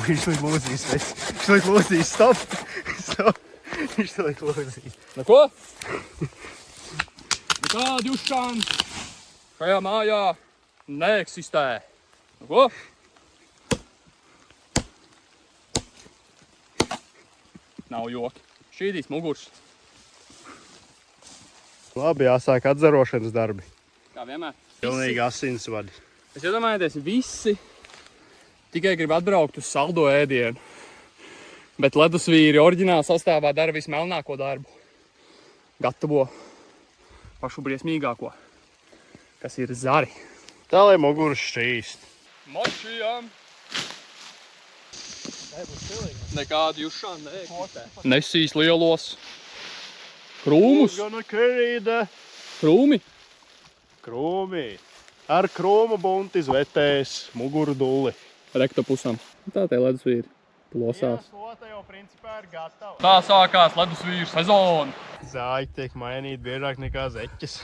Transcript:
Viņš liek lūzīs, viņš liek lūzīs, stop. Viņš liek lūzīs. Nu ko? Nekādi uzšāni šajā mājā neeksistē. Nu ko? Nav joki. Šķīdīs mugurs. Labi, jāsāk atzarošanas darbi. Kā vienmēr. Pilnīgi asinsvadi. Es iedomājieties, visi tikai grib atbraukt uz saldo ēdienu. Bet ledusvīri oriģināli sastāvā dara vismelnāko darbu. Gatavo pašu briesmīgāko, kas ir zari. Tā, lai muguras šķīst. Močījām! Nekādi jušāni neeksistē. Nesīs lielos krūmus. Gana kerīda. Krūmi. Krūmi. Ar krūmu bunti zvetēs muguru dulli. Rektopusam. Tā tie ledusvīri plosās. Slota jau principā ir gatava. Tā sākās ledusvīru sezona. Zāļi tiek mainīti biežāk nekā zeķes.